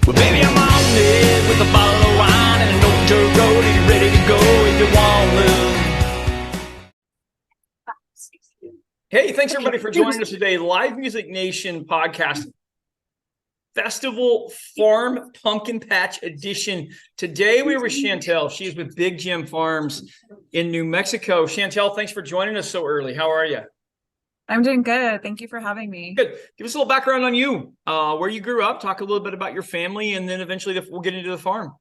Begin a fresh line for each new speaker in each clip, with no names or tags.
Well, baby, I'm on it with a bottle of wine and an old dirt road, and you're ready to go if you want to. Hey, thanks everybody for joining us today. Live Music Nation podcast Festival Farm Pumpkin Patch Edition. Today we were with Chantelle. She's with Big Jim Farms in New Mexico. Chantelle, thanks for joining us so early. How are you?
I'm doing good. Thank you for having me.
Good. Give us a little background on you, where you grew up, talk a little bit about your family, and then eventually we'll get into the farm.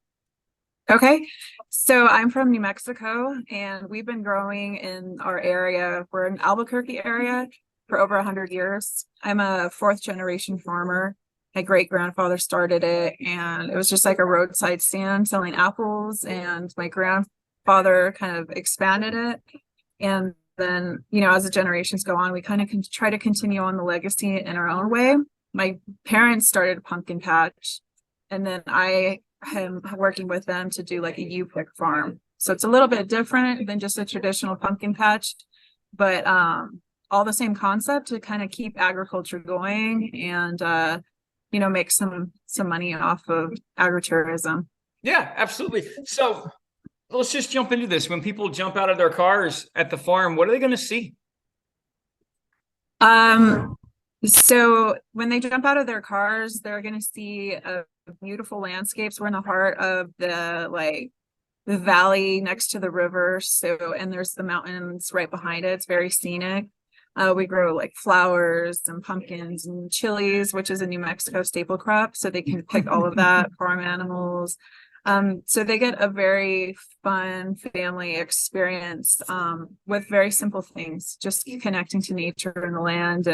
Okay. So I'm from New Mexico, and we've been growing in our area. We're in Albuquerque area for over 100 years. I'm a fourth generation farmer. My great grandfather started it, and it was just like a roadside stand selling apples. And my grandfather kind of expanded it. And then, as the generations go on, we kind of try to continue on the legacy in our own way. My parents started a pumpkin patch, and then I am working with them to do like a U-pick farm. So it's a little bit different than just a traditional pumpkin patch, but all the same concept to kind of keep agriculture going and make some money off of agritourism.
Yeah, absolutely. So let's just jump into this. When people jump out of their cars at the farm, what are they going to see?
So when they jump out of their cars, they're going to see beautiful landscapes. We're in the heart of the valley next to the river. And there's the mountains right behind it. It's very scenic. We grow like flowers and pumpkins and chilies, which is a New Mexico staple crop. So they can pick all of that, farm animals. So they get a very fun family experience with very simple things, just connecting to nature and the land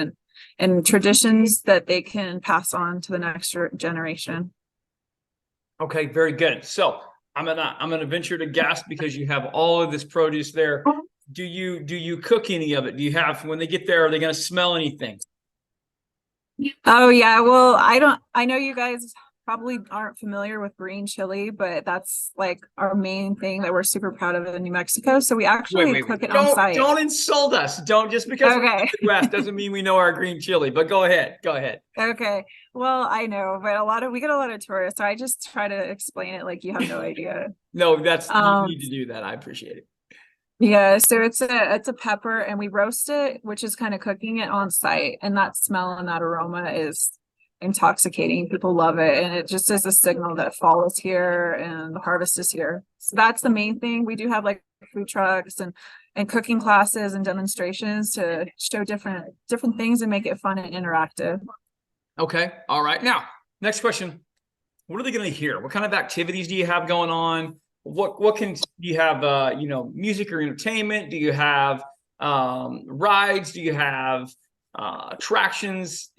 and traditions that they can pass on to the next generation.
Okay, very good. So I'm gonna venture to guess, because you have all of this produce there. Do you cook any of it? Do you have, when they get there, are they going to smell anything?
Oh yeah, well, I know you guys probably aren't familiar with green chili, but that's like our main thing that we're super proud of in New Mexico. So we actually cook it on site.
Don't insult us. Don't, just because we're in the Midwest doesn't mean we know our green chili, but go ahead.
Okay. Well, I know, but we get a lot of tourists, so I just try to explain it like you have no idea.
No, you need to do that. I appreciate it.
Yeah, so it's a pepper, and we roast it, which is kind of cooking it on site, and that smell and that aroma is intoxicating. People love it, and it just is a signal that fall is here and the harvest is here. So that's the main thing. We do have like food trucks and cooking classes and demonstrations to show different things and make it fun and interactive.
Okay, all right. Now, next question: what are they going to hear? What kind of activities do you have going on? What do you have? Music or entertainment? Do you have rides? Do you have attractions?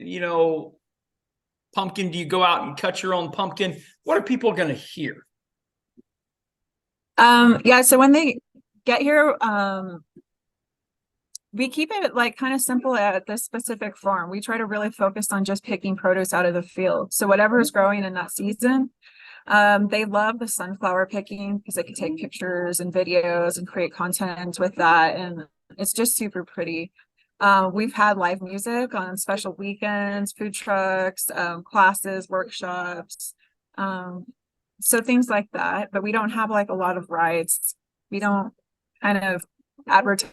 Pumpkin. Do you go out and cut your own pumpkin? What are people going to hear?
Yeah. So when they get here, we keep it like kind of simple at this specific farm. We try to really focus on just picking produce out of the field. So whatever is growing in that season. They love the sunflower picking because they can take pictures and videos and create content with that, and it's just super pretty. We've had live music on special weekends, food trucks, classes, workshops, so things like that. But we don't have like a lot of rides. We don't kind of advertise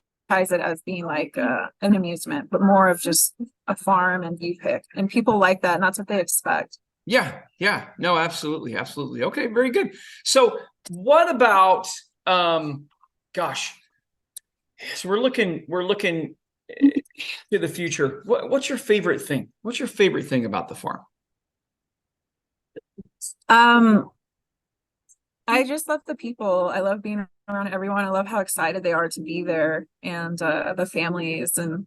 it as being like an amusement, but more of just a farm and you pick, and people like that, and that's what they expect.
Yeah. No, absolutely. Okay, very good. So what about, so we're looking to the future. What's your favorite thing? What's your favorite thing about the farm?
I just love the people. I love being around everyone. I love how excited they are to be there, and the families, and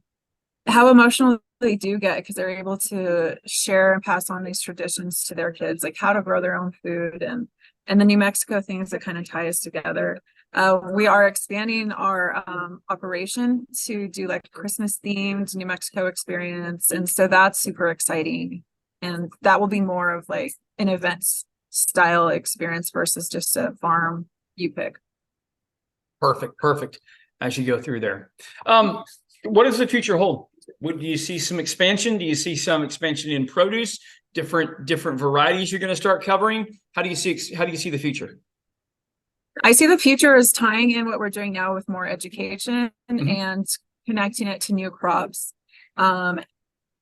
how emotional they do get because they're able to share and pass on these traditions to their kids, like how to grow their own food and the New Mexico things that kind of tie us together. We are expanding our operation to do like Christmas themed New Mexico experience, and so that's super exciting, and that will be more of like an event style experience versus just a farm you pick.
Perfect. As you go through there, what does the future hold? Do you see some expansion? Do you see some expansion in produce? different varieties you're going to start covering? How do you see the future?
I see the future as tying in what we're doing now with more education
Mhm.
and connecting it to new crops.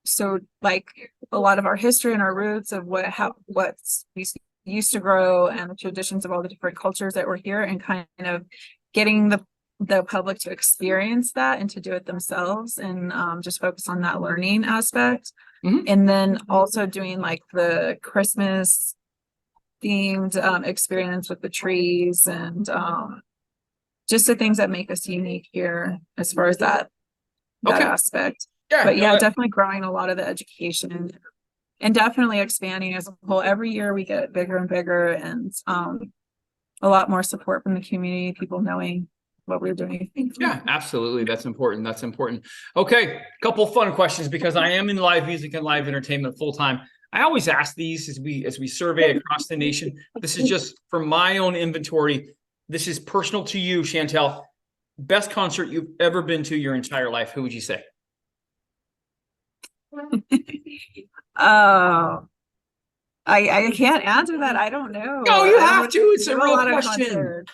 So like a lot of our history and our roots of what's we used to grow and the traditions of all the different cultures that were here, and kind of getting the public to experience that and to do it themselves, and just focus on that learning aspect.
Mhm.
And then also doing like the Christmas themed experience with the trees and just the things that make us unique here as far as that
Okay.
aspect.
Yeah,
But
no,
yeah, definitely growing a lot of the education and definitely expanding as a whole. Every year we get bigger and bigger, and a lot more support from the community, people knowing what we're doing.
yeah, absolutely. That's important. That's important. Okay, a couple fun questions, because I am in live music and live entertainment full time. I always ask these as we survey across the nation. This is just for my own inventory. This is personal to you, Chantelle. Best concert you've ever been to your entire life, who would you say?
Oh, I can't answer that. I don't know.
No, you
I don't
have to. It's a
do
real
lot of
question.
concerts.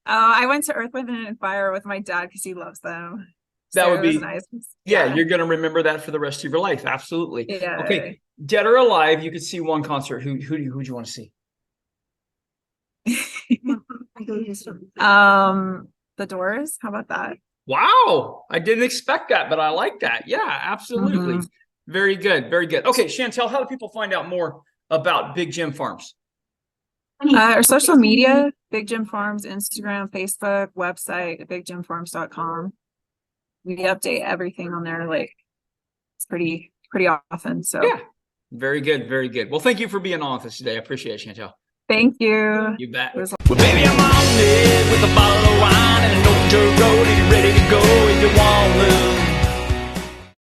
I went to Earth, Wind, and Fire with my dad because he loves them.
That
So
would
it was
be
nice.
Yeah, you're going to remember that for the rest of your life. Absolutely.
Yeah.
Okay, dead or alive, you could see one concert. Who'd you want to see?
The Doors. How about that?
Wow, I didn't expect that, but I like that. Yeah, absolutely.
Mhm.
Very good. Very good. Okay, Chantelle, how do people find out more about Big Jim Farms?
Our social media, Big Jim Farms, Instagram, Facebook, website, bigjimfarms.com. We update everything on there. Like it's pretty often. So
Yeah, very good. Very good. Well, thank you for being on with us today. I appreciate it, Chantelle.
thank you.
You bet.
It was
Well, baby, I'm on it with the